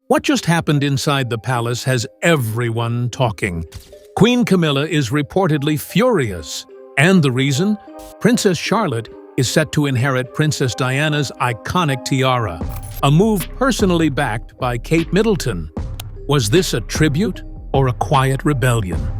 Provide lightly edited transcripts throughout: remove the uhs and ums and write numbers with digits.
What just happened inside the palace has everyone talking. Queen Camilla is reportedly furious. And the reason? Princess Charlotte is set to inherit Princess Diana's iconic tiara, a move personally backed by Kate Middleton. Was this a tribute or a quiet rebellion?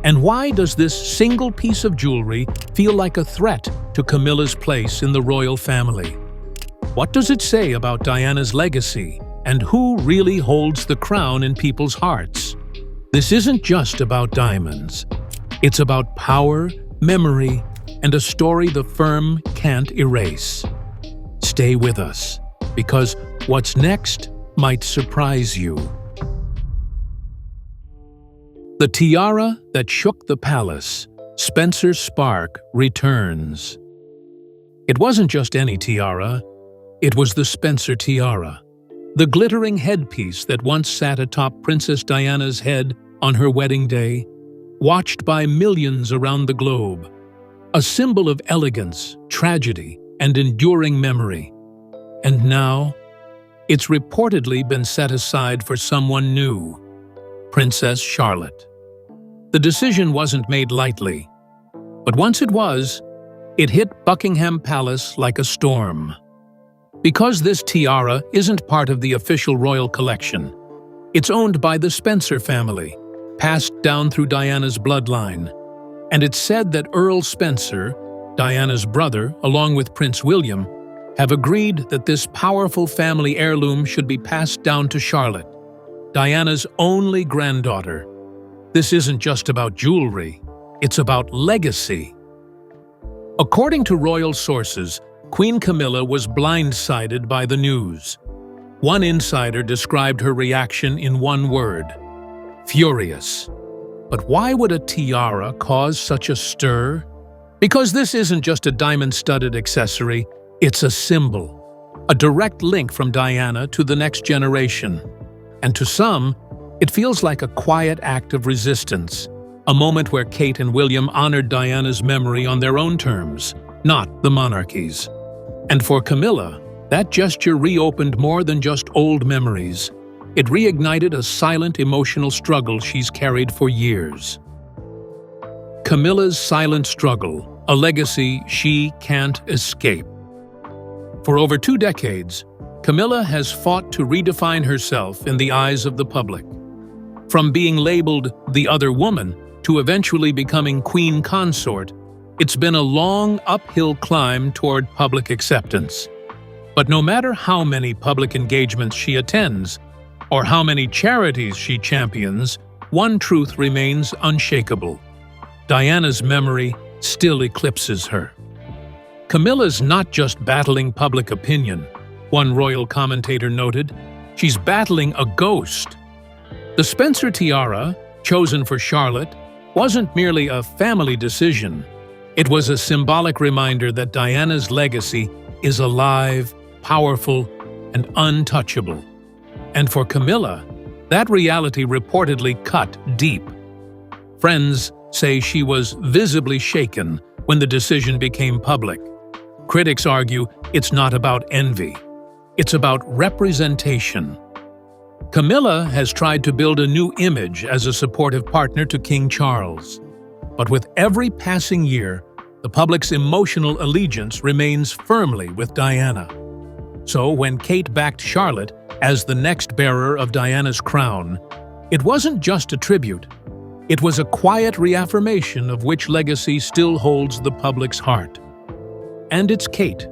And why does this single piece of jewelry feel like a threat to Camilla's place in the royal family? What does it say about Diana's legacy and who really holds the crown in people's hearts? This isn't just about diamonds. It's about power, memory, and a story the firm can't erase. Stay with us, because what's next might surprise you. The tiara that shook the palace, Spencer Spark, returns. It wasn't just any tiara, it was the Spencer tiara, the glittering headpiece that once sat atop Princess Diana's head on her wedding day, watched by millions around the globe, a symbol of elegance, tragedy, and enduring memory. And now, it's reportedly been set aside for someone new, Princess Charlotte. The decision wasn't made lightly, but once it was, it hit Buckingham Palace like a storm. Because this tiara isn't part of the official royal collection, it's owned by the Spencer family, passed down through Diana's bloodline, and it's said that Earl Spencer, Diana's brother, along with Prince William, have agreed that this powerful family heirloom should be passed down to Charlotte, Diana's only granddaughter. This isn't just about jewelry, it's about legacy. According to royal sources, Queen Camilla was blindsided by the news. One insider described her reaction in one word: furious. But why would a tiara cause such a stir? Because this isn't just a diamond-studded accessory, it's a symbol, a direct link from Diana to the next generation. And to some, it feels like a quiet act of resistance, a moment where Kate and William honored Diana's memory on their own terms, not the monarchy's. And for Camilla, that gesture reopened more than just old memories. It reignited a silent emotional struggle she's carried for years. Camilla's silent struggle, a legacy she can't escape. For over 2 decades, Camilla has fought to redefine herself in the eyes of the public. From being labeled the other woman to eventually becoming queen consort, it's been a long uphill climb toward public acceptance. But no matter how many public engagements she attends, or how many charities she champions, one truth remains unshakable: Diana's memory still eclipses her. Camilla's not just battling public opinion, one royal commentator noted, she's battling a ghost. The Spencer tiara, chosen for Charlotte, wasn't merely a family decision. It was a symbolic reminder that Diana's legacy is alive, powerful, and untouchable. And for Camilla, that reality reportedly cut deep. Friends say she was visibly shaken when the decision became public. Critics argue it's not about envy. It's about representation. Camilla has tried to build a new image as a supportive partner to King Charles. But with every passing year, the public's emotional allegiance remains firmly with Diana. So when Kate backed Charlotte as the next bearer of Diana's crown, it wasn't just a tribute. It was a quiet reaffirmation of which legacy still holds the public's heart. And it's Kate,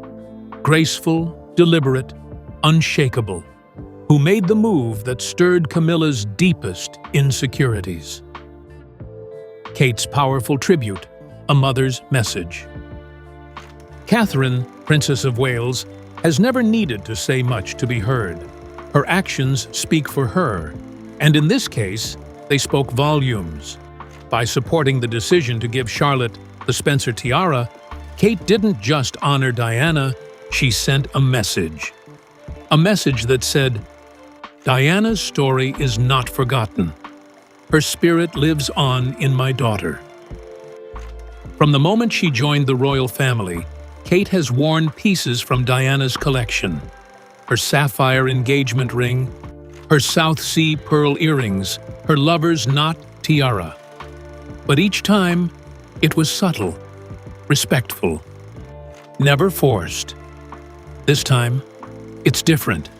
graceful, deliberate, unshakable, who made the move that stirred Camilla's deepest insecurities. Kate's powerful tribute, a mother's message. Catherine, Princess of Wales, has never needed to say much to be heard. Her actions speak for her, and in this case, they spoke volumes. By supporting the decision to give Charlotte the Spencer tiara, Kate didn't just honor Diana, she sent a message. A message that said, Diana's story is not forgotten. Her spirit lives on in my daughter. From the moment she joined the royal family, Kate has worn pieces from Diana's collection. Her sapphire engagement ring, her South Sea pearl earrings, her lover's knot tiara. But each time, it was subtle, respectful, never forced. This time, it's different.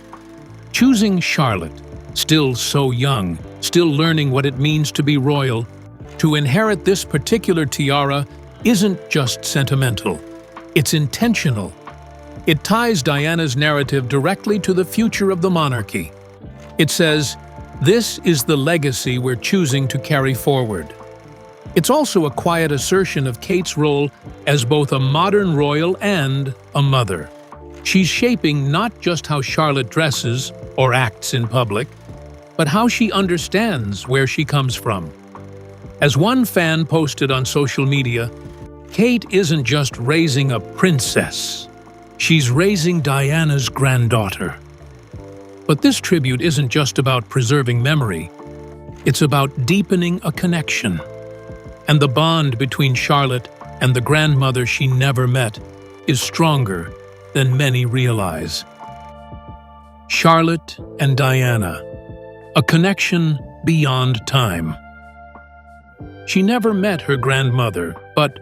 Choosing Charlotte, still so young, still learning what it means to be royal, to inherit this particular tiara isn't just sentimental, it's intentional. It ties Diana's narrative directly to the future of the monarchy. It says, "This is the legacy we're choosing to carry forward." It's also a quiet assertion of Kate's role as both a modern royal and a mother. She's shaping not just how Charlotte dresses or acts in public, but how she understands where she comes from. As one fan posted on social media, Kate isn't just raising a princess, she's raising Diana's granddaughter. But this tribute isn't just about preserving memory, it's about deepening a connection. And the bond between Charlotte and the grandmother she never met is stronger than many realize. Charlotte and Diana, a connection beyond time. She never met her grandmother, but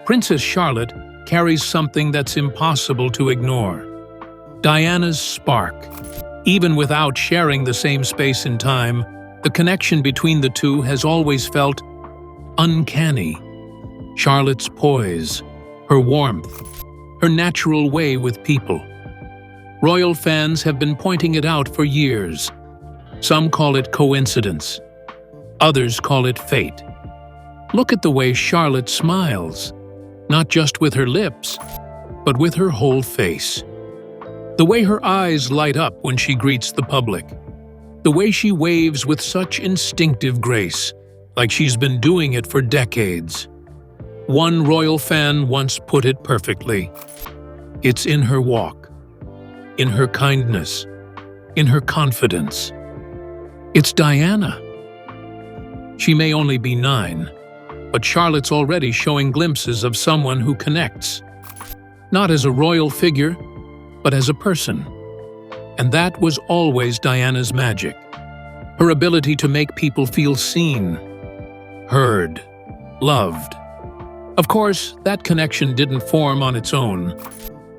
Princess Charlotte carries something that's impossible to ignore. Diana's spark. Even without sharing the same space and time, the connection between the two has always felt uncanny. Charlotte's poise, her warmth, her natural way with people. Royal fans have been pointing it out for years. Some call it coincidence. Others call it fate. Look at the way Charlotte smiles, not just with her lips, but with her whole face. The way her eyes light up when she greets the public. The way she waves with such instinctive grace, like she's been doing it for decades. One royal fan once put it perfectly. It's in her walk, in her kindness, in her confidence. It's Diana. She may only be 9, but Charlotte's already showing glimpses of someone who connects. Not as a royal figure, but as a person. And that was always Diana's magic. Her ability to make people feel seen, heard, loved. Of course, that connection didn't form on its own.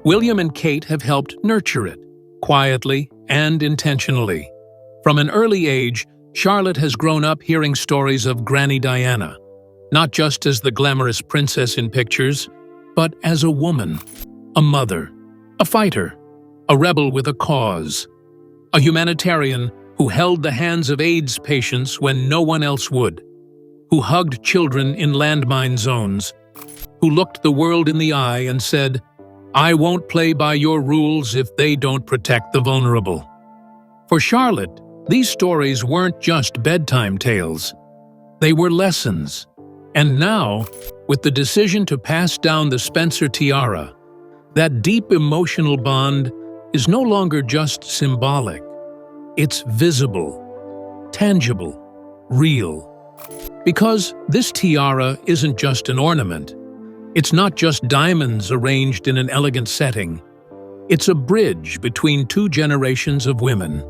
William and Kate have helped nurture it, quietly and intentionally. From an early age, Charlotte has grown up hearing stories of Granny Diana, not just as the glamorous princess in pictures, but as a woman, a mother, a fighter, a rebel with a cause, a humanitarian who held the hands of AIDS patients when no one else would, who hugged children in landmine zones, who looked the world in the eye and said, "I won't play by your rules if they don't protect the vulnerable." For Charlotte, these stories weren't just bedtime tales. They were lessons. And now, with the decision to pass down the Spencer tiara, that deep emotional bond is no longer just symbolic. It's visible, tangible, real. Because this tiara isn't just an ornament. It's not just diamonds arranged in an elegant setting. It's a bridge between 2 generations of women.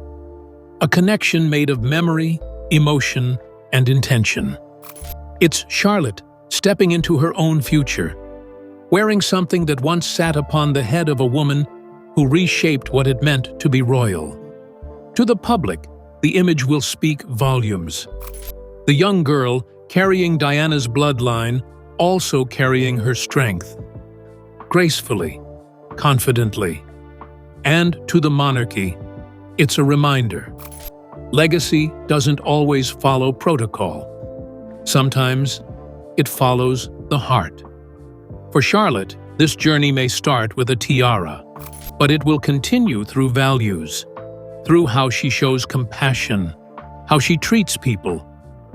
A connection made of memory, emotion, and intention. It's Charlotte stepping into her own future, wearing something that once sat upon the head of a woman who reshaped what it meant to be royal. To the public, the image will speak volumes. The young girl, carrying Diana's bloodline, also carrying her strength. Gracefully, confidently. And to the monarchy, it's a reminder. Legacy doesn't always follow protocol. Sometimes, it follows the heart. For Charlotte, this journey may start with a tiara, but it will continue through values, through how she shows compassion, how she treats people,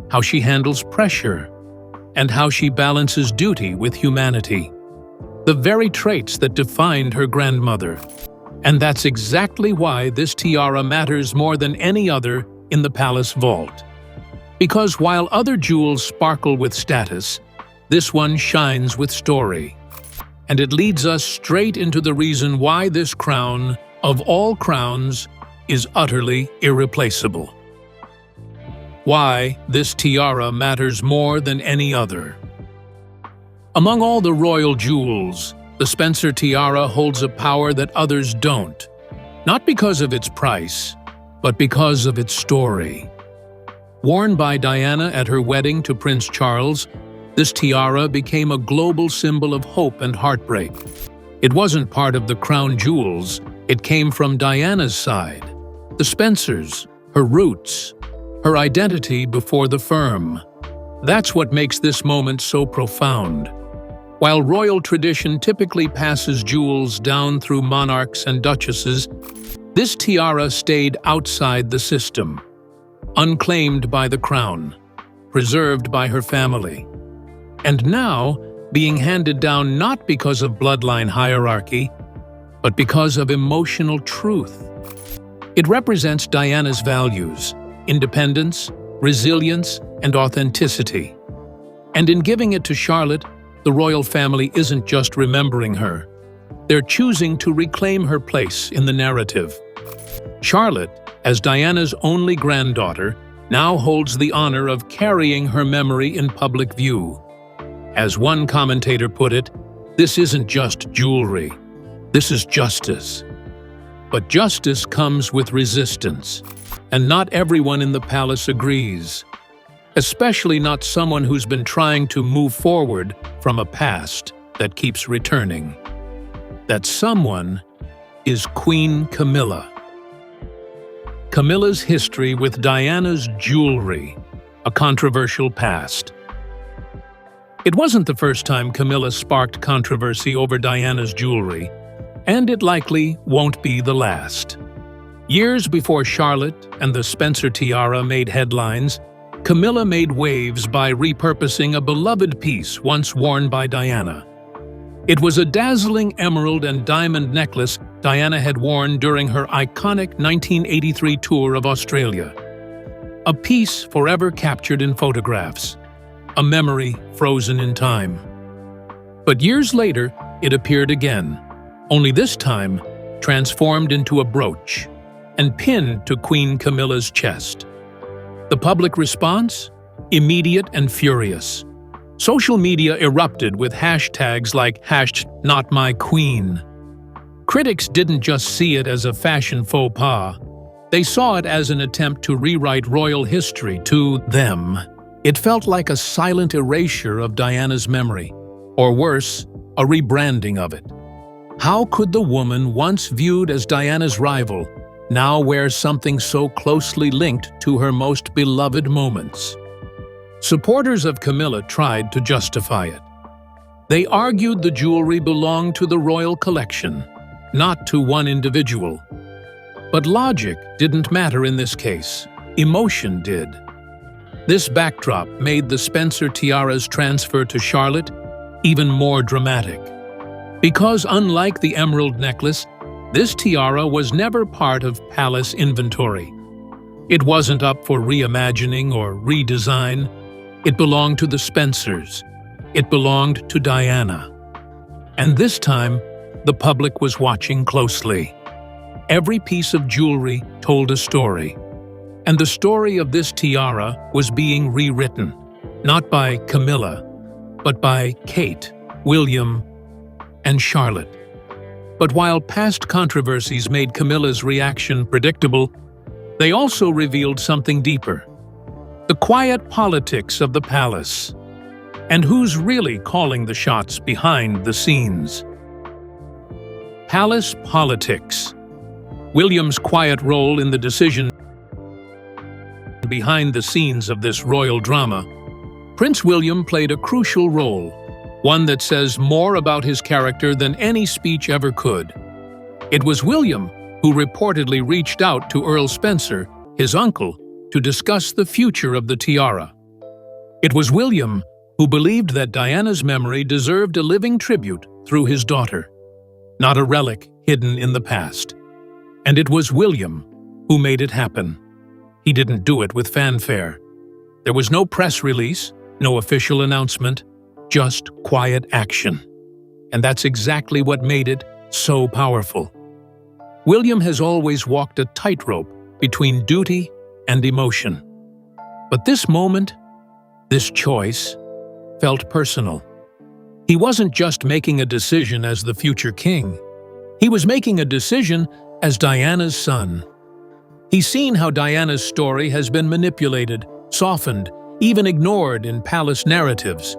how she handles pressure, and how she balances duty with humanity. The very traits that defined her grandmother. And that's exactly why this tiara matters more than any other in the palace vault. Because while other jewels sparkle with status, This one shines with story. And it leads us straight into the reason why this crown, of all crowns, is utterly irreplaceable. Why this tiara matters more than any other. Among all the royal jewels, the Spencer tiara holds a power that others don't, not because of its price, but because of its story. Worn by Diana at her wedding to Prince Charles, this tiara became a global symbol of hope and heartbreak. It wasn't part of the crown jewels, it came from Diana's side, the Spencers, her roots, her identity before the firm. That's what makes this moment so profound. While royal tradition typically passes jewels down through monarchs and duchesses, this tiara stayed outside the system, unclaimed by the crown, preserved by her family. And now, being handed down not because of bloodline hierarchy, but because of emotional truth. It represents Diana's values: independence, resilience, and authenticity. And in giving it to Charlotte, the royal family isn't just remembering her. They're choosing to reclaim her place in the narrative. Charlotte, as Diana's only granddaughter, now holds the honor of carrying her memory in public view. As one commentator put it, this isn't just jewelry, this is justice. But justice comes with resistance, and not everyone in the palace agrees. Especially not someone who's been trying to move forward from a past that keeps returning. That someone is Queen Camilla. Camilla's history with Diana's jewelry, a controversial past. It wasn't the first time Camilla sparked controversy over Diana's jewelry, and it likely won't be the last. Years before Charlotte and the Spencer tiara made headlines, Camilla made waves by repurposing a beloved piece once worn by Diana. It was a dazzling emerald and diamond necklace Diana had worn during her iconic 1983 tour of Australia. A piece forever captured in photographs, a memory frozen in time. But years later, it appeared again, only this time transformed into a brooch and pinned to Queen Camilla's chest. The public response? Immediate and furious. Social media erupted with hashtags like #NotMyQueen. Critics didn't just see it as a fashion faux pas. They saw it as an attempt to rewrite royal history to them. It felt like a silent erasure of Diana's memory, or worse, a rebranding of it. How could the woman once viewed as Diana's rival now wear something so closely linked to her most beloved moments? Supporters of Camilla tried to justify it. They argued the jewelry belonged to the royal collection, not to one individual. But logic didn't matter in this case. Emotion did. This backdrop made the Spencer tiara's transfer to Charlotte even more dramatic. Because unlike the emerald necklace, this tiara was never part of palace inventory. It wasn't up for reimagining or redesign. It belonged to the Spencers. It belonged to Diana. And this time, the public was watching closely. Every piece of jewelry told a story. And the story of this tiara was being rewritten, not by Camilla, but by Kate, William, and Charlotte. But while past controversies made Camilla's reaction predictable, they also revealed something deeper: the quiet politics of the palace, and who's really calling the shots behind the scenes. Palace politics. William's quiet role in the decision behind the scenes of this royal drama. Prince William played a crucial role, one that says more about his character than any speech ever could. It was William who reportedly reached out to Earl Spencer, his uncle, to discuss the future of the tiara. It was William who believed that Diana's memory deserved a living tribute through his daughter, not a relic hidden in the past. And it was William who made it happen. He didn't do it with fanfare. There was no press release, no official announcement. just quiet action. And that's exactly what made it so powerful. William has always walked a tightrope between duty and emotion. But this moment, this choice, felt personal. He wasn't just making a decision as the future king. He was making a decision as Diana's son. He's seen how Diana's story has been manipulated, softened, even ignored in palace narratives.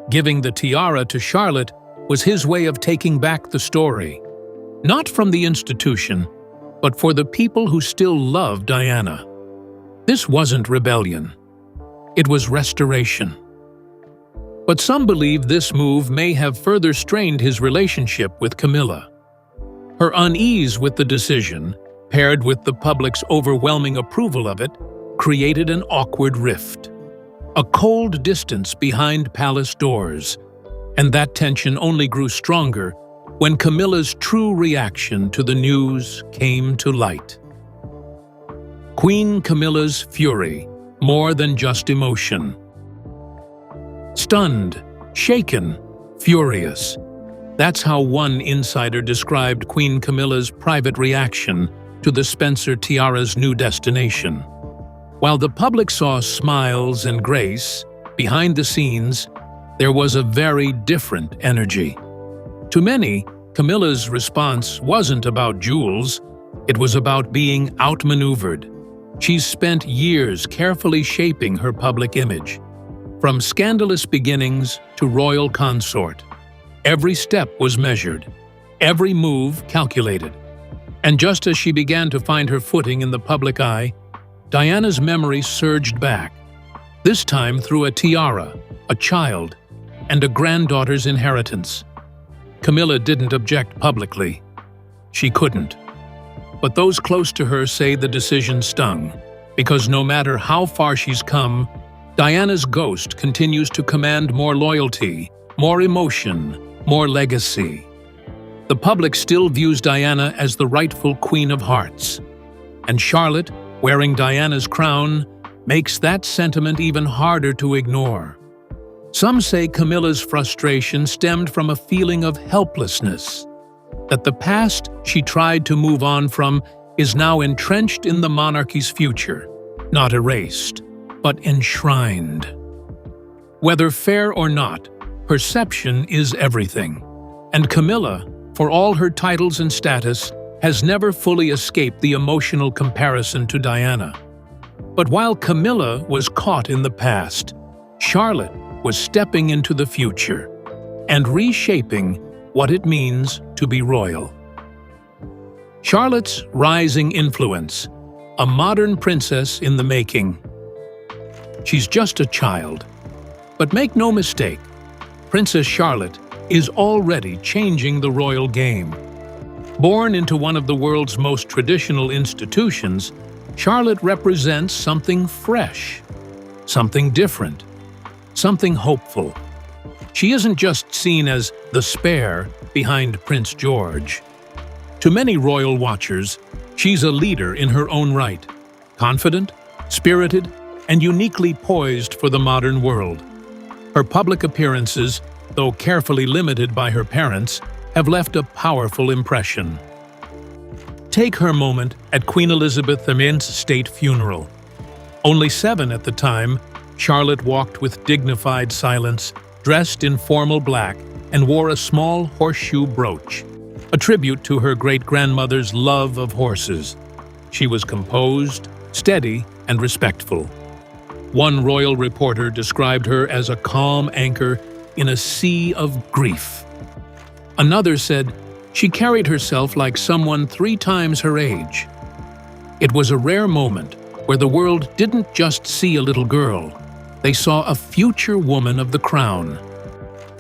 Giving the tiara to Charlotte was his way of taking back the story. Not from the institution, but for the people who still love Diana. This wasn't rebellion. It was restoration. But some believe this move may have further strained his relationship with Camilla. Her unease with the decision, paired with the public's overwhelming approval of it, created an awkward rift. A cold distance behind palace doors, and that tension only grew stronger when Camilla's true reaction to the news came to light. Queen Camilla's fury, more than just emotion. Stunned, shaken, furious. That's how one insider described Queen Camilla's private reaction to the Spencer tiara's new destination. While the public saw smiles and grace, behind the scenes, there was a very different energy. To many, Camilla's response wasn't about jewels, it was about being outmaneuvered. She's spent years carefully shaping her public image. From scandalous beginnings to royal consort, every step was measured, every move calculated. And just as she began to find her footing in the public eye, Diana's memory surged back, this time through a tiara, a child, and a granddaughter's inheritance. Camilla didn't object publicly. She couldn't. But those close to her say the decision stung, because no matter how far she's come, Diana's ghost continues to command more loyalty, more emotion, more legacy. The public still views Diana as the rightful Queen of Hearts. And Charlotte, wearing Diana's crown, makes that sentiment even harder to ignore. Some say Camilla's frustration stemmed from a feeling of helplessness, that the past she tried to move on from is now entrenched in the monarchy's future, not erased, but enshrined. Whether fair or not, perception is everything. And Camilla, for all her titles and status, has never fully escaped the emotional comparison to Diana. But while Camilla was caught in the past, Charlotte was stepping into the future and reshaping what it means to be royal. Charlotte's rising influence, a modern princess in the making. She's just a child. But make no mistake, Princess Charlotte is already changing the royal game. Born into one of the world's most traditional institutions, Charlotte represents something fresh, something different, something hopeful. She isn't just seen as the spare behind Prince George. To many royal watchers, she's a leader in her own right, confident, spirited, and uniquely poised for the modern world. Her public appearances, though carefully limited by her parents, have left a powerful impression. Take her moment at Queen Elizabeth II's state funeral. Only 7 at the time, Charlotte walked with dignified silence, dressed in formal black, and wore a small horseshoe brooch, a tribute to her great-grandmother's love of horses. She was composed, steady, and respectful. One royal reporter described her as a calm anchor in a sea of grief. Another said she carried herself like someone 3 times her age. It was a rare moment where the world didn't just see a little girl, they saw a future woman of the crown.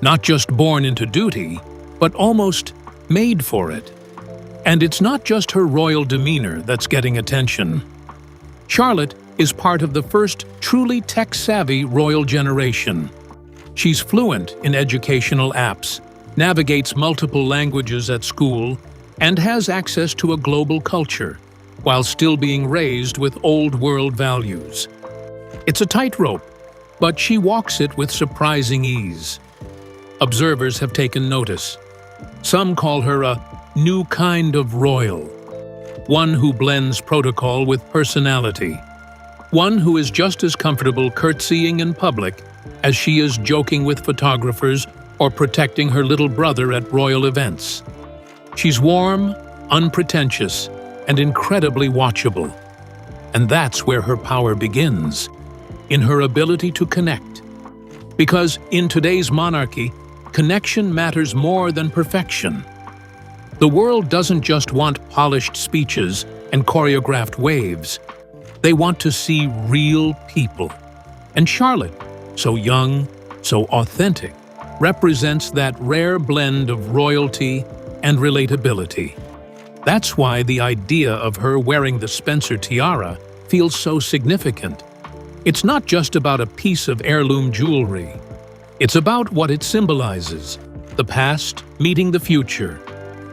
Not just born into duty, but almost made for it. And it's not just her royal demeanor that's getting attention. Charlotte is part of the first truly tech-savvy royal generation. She's fluent in educational apps, navigates multiple languages at school, and has access to a global culture, while still being raised with old-world values. It's a tightrope, but she walks it with surprising ease. observers have taken notice. Some call her a new kind of royal, one who blends protocol with personality, one who is just as comfortable curtsying in public as she is joking with photographers or protecting her little brother at royal events. She's warm, unpretentious, and incredibly watchable. And that's where her power begins, in her ability to connect. Because in today's monarchy, connection matters more than perfection. The world doesn't just want polished speeches and choreographed waves. They want to see real people. And Charlotte, so young, so authentic, represents that rare blend of royalty and relatability. That's why the idea of her wearing the Spencer tiara feels so significant. It's not just about a piece of heirloom jewelry. It's about what it symbolizes: the past meeting the future,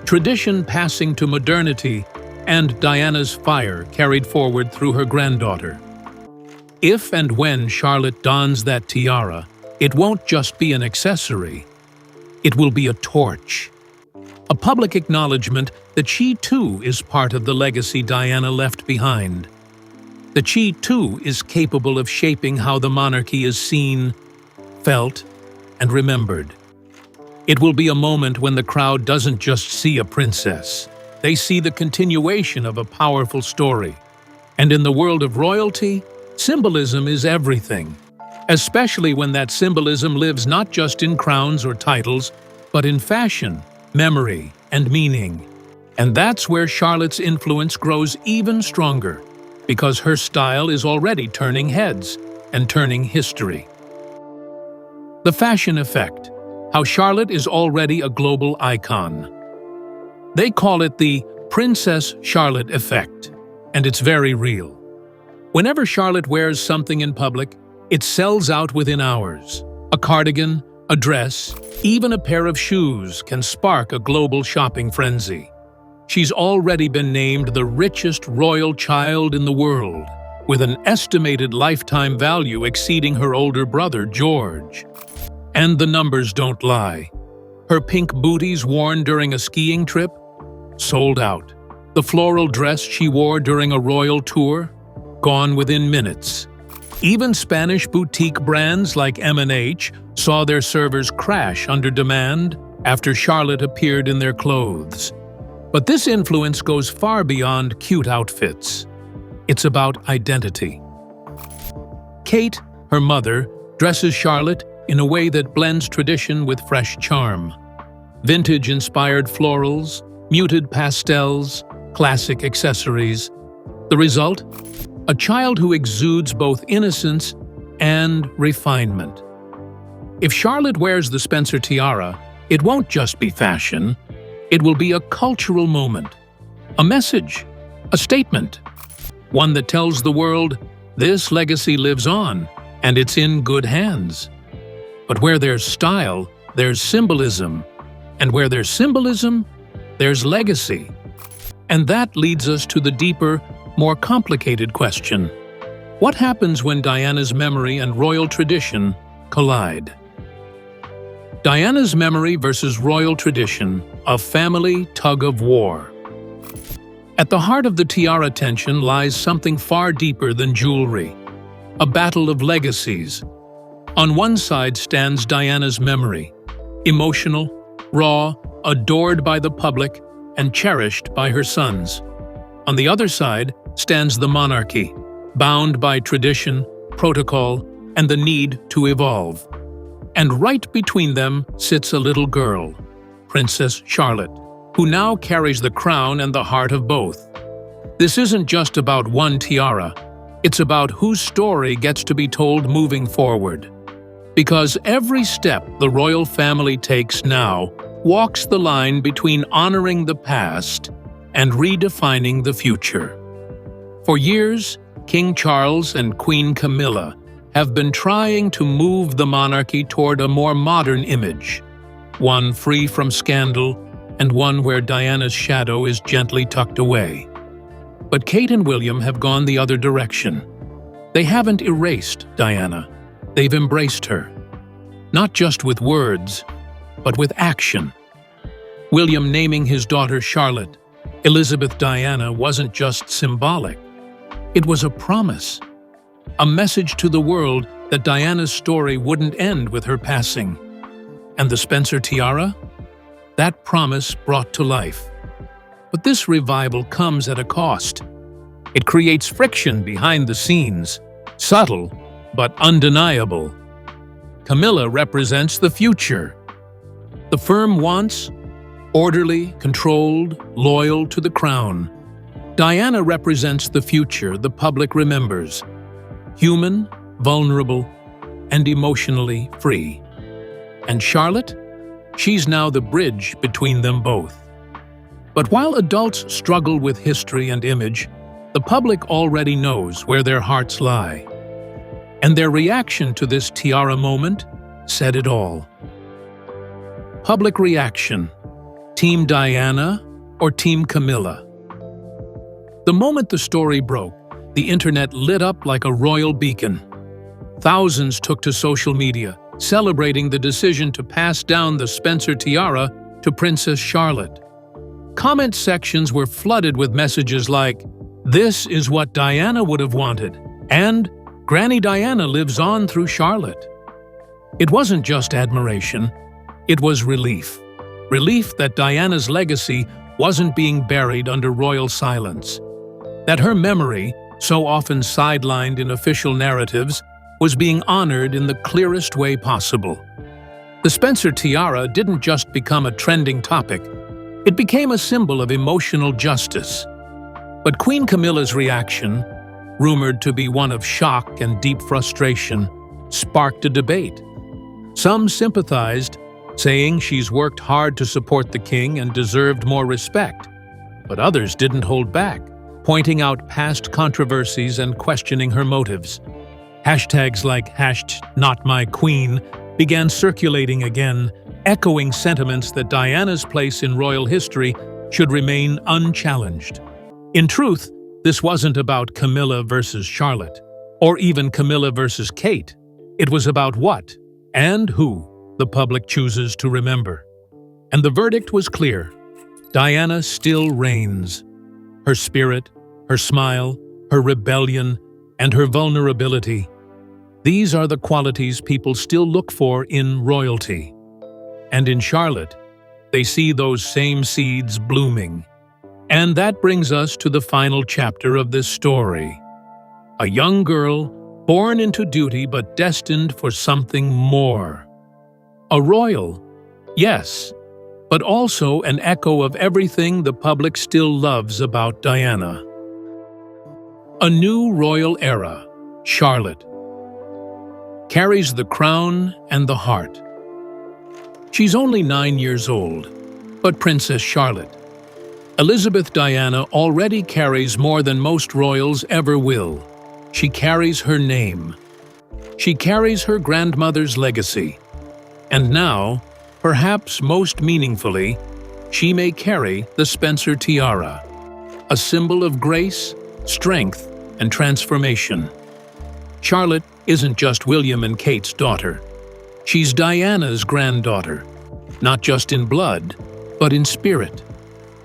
tradition passing to modernity, and Diana's fire carried forward through her granddaughter. If and when Charlotte dons that tiara, it won't just be an accessory. It will be a torch. A public acknowledgement that she too is part of the legacy Diana left behind. That she too is capable of shaping how the monarchy is seen, felt, and remembered. It will be a moment when the crowd doesn't just see a princess. They see the continuation of a powerful story. And in the world of royalty, symbolism is everything. Especially when that symbolism lives not just in crowns or titles, but in fashion, memory, and meaning. And that's where Charlotte's influence grows even stronger, because her style is already turning heads and turning history. The fashion effect, how Charlotte is already a global icon. They call it the Princess Charlotte effect, and it's very real. Whenever Charlotte wears something in public, it sells out within hours. A cardigan, a dress, even a pair of shoes can spark a global shopping frenzy. She's already been named the richest royal child in the world, with an estimated lifetime value exceeding her older brother, George. And the numbers don't lie. Her pink booties worn during a skiing trip? Sold out. The floral dress she wore during a royal tour? Gone within minutes. Even Spanish boutique brands like M&H saw their servers crash under demand after Charlotte appeared in their clothes. But this influence goes far beyond cute outfits. It's about identity. Kate, her mother, dresses Charlotte in a way that blends tradition with fresh charm. Vintage-inspired florals, muted pastels, classic accessories. The result? A child who exudes both innocence and refinement. If Charlotte wears the Spencer tiara, it won't just be fashion. It will be a cultural moment, a message, a statement. One that tells the world, this legacy lives on, and it's in good hands. But where there's style, there's symbolism. And where there's symbolism, there's legacy. And that leads us to the deeper, more complicated question. What happens when Diana's memory and royal tradition collide? Diana's memory versus royal tradition, a family tug-of-war. At the heart of the tiara tension lies something far deeper than jewelry, a battle of legacies. On one side stands Diana's memory, emotional, raw, adored by the public, and cherished by her sons. On the other side stands the monarchy, bound by tradition, protocol, and the need to evolve. And right between them sits a little girl, Princess Charlotte, who now carries the crown and the heart of both. This isn't just about one tiara, it's about whose story gets to be told moving forward. Because every step the royal family takes now walks the line between honoring the past and redefining the future. For years, King Charles and Queen Camilla have been trying to move the monarchy toward a more modern image, one free from scandal and one where Diana's shadow is gently tucked away. But Kate and William have gone the other direction. They haven't erased Diana, they've embraced her. Not just with words, but with action. William naming his daughter Charlotte, Elizabeth Diana, wasn't just symbolic. It was a promise, a message to the world that Diana's story wouldn't end with her passing. And the Spencer tiara? That promise brought to life. But this revival comes at a cost. It creates friction behind the scenes, subtle but undeniable. Camilla represents the future. The firm wants, orderly, controlled, loyal to the crown. Diana represents the future the public remembers, human, vulnerable, and emotionally free. And Charlotte? She's now the bridge between them both. But while adults struggle with history and image, the public already knows where their hearts lie. And their reaction to this tiara moment said it all. Public reaction: Team Diana or Team Camilla? The moment the story broke, the internet lit up like a royal beacon. Thousands took to social media, celebrating the decision to pass down the Spencer tiara to Princess Charlotte. Comment sections were flooded with messages like, "This is what Diana would have wanted," and "Granny Diana lives on through Charlotte." It wasn't just admiration, it was relief. Relief that Diana's legacy wasn't being buried under royal silence. That her memory, so often sidelined in official narratives, was being honored in the clearest way possible. The Spencer tiara didn't just become a trending topic, it became a symbol of emotional justice. But Queen Camilla's reaction, rumored to be one of shock and deep frustration, sparked a debate. Some sympathized, saying she's worked hard to support the king and deserved more respect. But others didn't hold back, pointing out past controversies and questioning her motives. Hashtags like #NotMyQueen began circulating again, echoing sentiments that Diana's place in royal history should remain unchallenged. In truth, this wasn't about Camilla versus Charlotte, or even Camilla versus Kate. It was about what and who the public chooses to remember. And the verdict was clear. Diana still reigns. Her spirit, her smile, her rebellion, and her vulnerability. These are the qualities people still look for in royalty. And in Charlotte, they see those same seeds blooming. And that brings us to the final chapter of this story. A young girl, born into duty but destined for something more. A royal, yes, but also an echo of everything the public still loves about Diana. A new royal era, Charlotte, carries the crown and the heart. She's only 9 years old, but Princess Charlotte. Elizabeth Diana already carries more than most royals ever will. She carries her name. She carries her grandmother's legacy. And now, perhaps most meaningfully, she may carry the Spencer tiara, a symbol of grace, strength, and transformation. Charlotte isn't just William and Kate's daughter. She's Diana's granddaughter, not just in blood, but in spirit.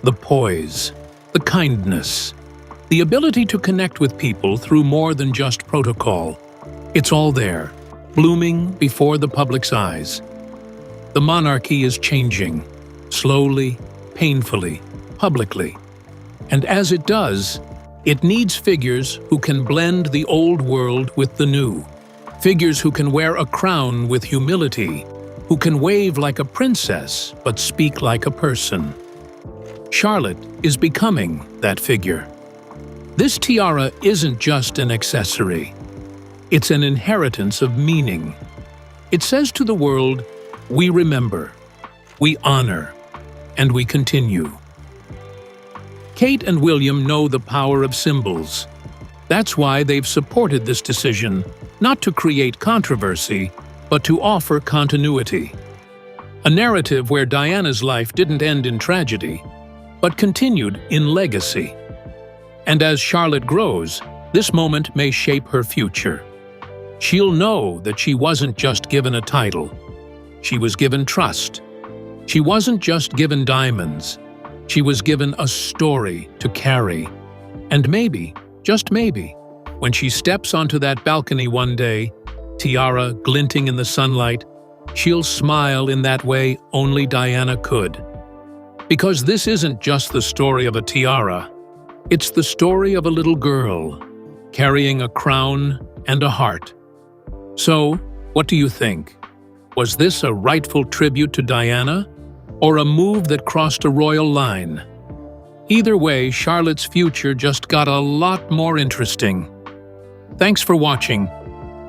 The poise, the kindness, the ability to connect with people through more than just protocol. It's all there, blooming before the public's eyes. The monarchy is changing, slowly, painfully, publicly. And as it does, it needs figures who can blend the old world with the new. Figures who can wear a crown with humility, who can wave like a princess but speak like a person. Charlotte is becoming that figure. This tiara isn't just an accessory. It's an inheritance of meaning. It says to the world, we remember, we honor, and we continue. Kate and William know the power of symbols. That's why they've supported this decision, not to create controversy, but to offer continuity. A narrative where Diana's life didn't end in tragedy, but continued in legacy. And as Charlotte grows, this moment may shape her future. She'll know that she wasn't just given a title. She was given trust, She wasn't just given diamonds. She was given a story to carry. And maybe, just maybe, when she steps onto that balcony one day, tiara glinting in the sunlight, she'll smile in that way only Diana could. Because this isn't just the story of a tiara. It's the story of a little girl, carrying a crown and a heart. So, what do you think? Was this a rightful tribute to Diana, or a move that crossed a royal line? Either way, Charlotte's future just got a lot more interesting. Thanks for watching.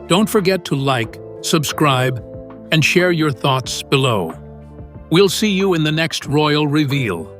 Don't forget to like, subscribe, and share your thoughts below. We'll see you in the next royal reveal.